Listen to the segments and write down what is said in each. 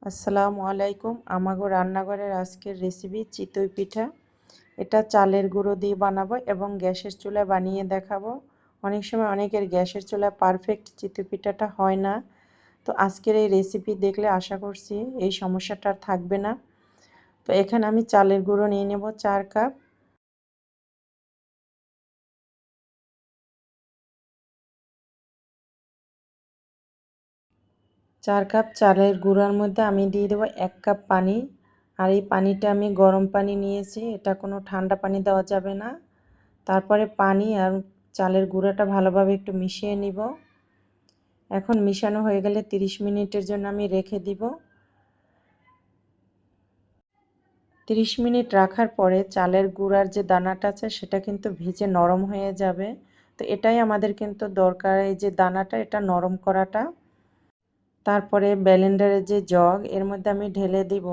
আসসালামু আলাইকুম। আমাগো রান্নাঘরের আজকের রেসিপি চিতই পিঠা। এটা চালের গুঁড়ো দিয়ে বানাবো এবং গ্যাসের চুলায় বানিয়ে দেখাবো। অনেক সময় অনেকের গ্যাসের চুলায় পারফেক্ট চিতই পিঠাটা হয় না। তো আজকের এই রেসিপি দেখলে আশা করছি এই সমস্যাটা আর থাকবে না। তো এখানে আমি চালের গুঁড়ো নিয়ে নেব 4 কাপ। চার কাপ চালের গুঁড়ার মধ্যে আমি দিয়ে দেবো 1 কাপ পানি। আর এই পানিটা আমি গরম পানি নিয়েছি, এটা কোনো ঠান্ডা পানি দেওয়া যাবে না। তারপরে পানি আর চালের গুঁড়াটা ভালোভাবে একটু মিশিয়ে নিব। এখন মিশানো হয়ে গেলে 30 মিনিটের জন্য আমি রেখে দিব। 30 মিনিট রাখার পরে চালের গুঁড়ার যে দানাটা আছে সেটা কিন্তু ভিজে নরম হয়ে যাবে। তো এটাই আমাদের কিন্তু দরকার, এই যে দানাটা এটা নরম করাটা। তারপরে ব্লেন্ডারের যে জগ এর মধ্যে আমি ঢেলে দিব।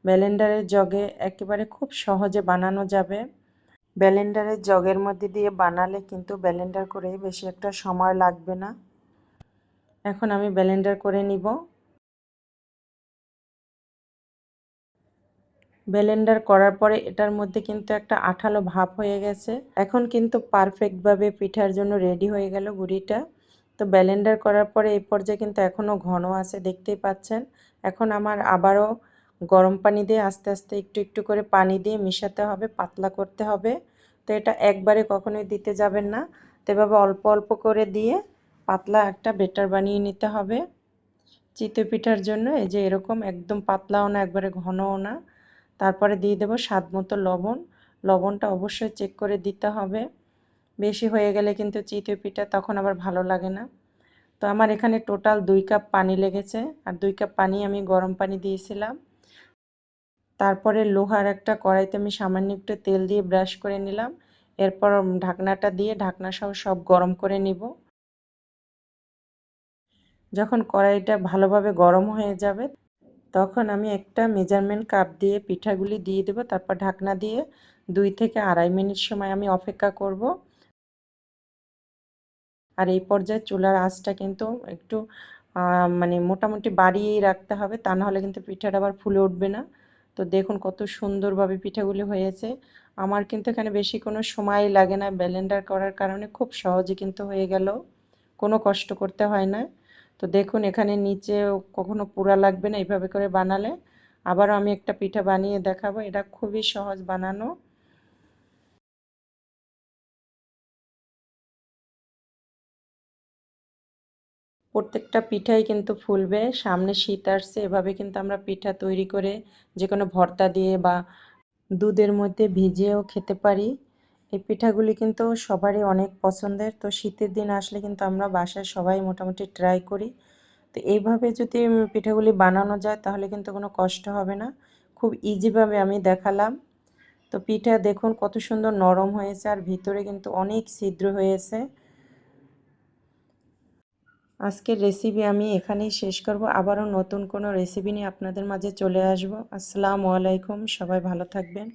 ব্লেন্ডারের জগে একেবারে খুব সহজে বানানো যাবে। ব্লেন্ডারের জগের মধ্যে দিয়ে বানালে কিন্তু ব্লেন্ডার করে বেশি একটা সময় লাগবে না। এখন আমি ব্লেন্ডার করে নিব। ব্লেন্ডার করার পরে এটার মধ্যে কিন্তু একটা আঠালো ভাব হয়ে গেছে। এখন কিন্তু পারফেক্টভাবে পিঠার জন্য রেডি হয়ে গেল গুঁড়িটা। তো ব্লেন্ডার করার পরে এই পর্যায়ে কিন্তু এখনও ঘন আছে, দেখতেই পাচ্ছেন। এখন আমার আবারও গরম পানি দিয়ে আস্তে আস্তে একটু একটু করে পানি দিয়ে মিশাতে হবে, পাতলা করতে হবে। তো এটা একবারে কখনোই দিতে যাবেন না, তো এভাবে অল্প অল্প করে দিয়ে পাতলা একটা ব্যাটার বানিয়ে নিতে হবে চিতই পিঠার জন্য। এই যে এরকম একদম পাতলাও না একবারে ঘনও না। তারপরে দিয়ে দেব স্বাদ মতো লবণ। লবণটা অবশ্যই চেক করে দিতে হবে, বেশি হয়ে গেলে কিন্তু চিতই পিঠা তখন আবার ভালো লাগে না। তো আমার এখানে টোটাল 2 কাপ পানি লেগেছে, আর 2 কাপ পানি আমি গরম পানি দিয়েছিলাম। তারপরে লোহার একটা কড়াইতে আমি সামান্য একটু তেল দিয়ে ব্রাশ করে নিলাম। এরপর ঢাকনাটা দিয়ে ঢাকনা সহ সব গরম করে নিব। যখন কড়াইটা ভালোভাবে গরম হয়ে যাবে তখন আমি একটা মেজারমেন্ট কাপ দিয়ে পিঠাগুলি দিয়ে দেবো। তারপর ঢাকনা দিয়ে 2 থেকে 2.5 মিনিট সময় আমি অপেক্ষা করব। আর এই পর্যায়ে চুলার আঁচটা কিন্তু একটু মানে মোটামুটি বাড়িয়েই রাখতে হবে, তা না হলে কিন্তু পিঠাটা আবার ফুলে উঠবে না। তো দেখুন কত সুন্দরভাবে পিঠাগুলি হয়েছে। আমার কিন্তু এখানে বেশি কোনো সময় লাগে না, ব্লেন্ডার করার কারণে খুব সহজে কিন্তু হয়ে গেল, কোনো কষ্ট করতে হয় না। তো দেখুন এখানে নিচে কখনো পোড়া লাগবে না এইভাবে করে বানালে। আবারও আমি একটা পিঠা বানিয়ে দেখাবো, এটা খুবই সহজ বানানো। প্রত্যেকটা পিঠাই কিন্তু ফুলবে, সামনে শীত আসছে, এভাবে কিন্তু আমরা পিঠা তৈরি করে যে কোনো ভর্তা দিয়ে বা দুধের মধ্যে ভিজিয়েও খেতে পারি। এই পিঠাগুলি কিন্তু সবারই অনেক পছন্দের। তো শীতের দিন আসলে কিন্তু আমরা বাসায় সবাই মোটামুটি ট্রাই করি। তো এইভাবে যদি পিঠাগুলি বানানো যায় তাহলে কিন্তু কোনো কষ্ট হবে না, খুব ইজিভাবে আমি দেখালাম। তো পিঠা দেখুন কত সুন্দর নরম হয়েছে আর ভিতরে কিন্তু অনেক ছিদ্র হয়েছে। আজকের রেসিপি আমি এখানেই শেষ করব, আবারও নতুন কোনো রেসিপি নিয়ে আপনাদের মাঝে চলে আসব। আসসালামু আলাইকুম, সবাই ভালো থাকবেন।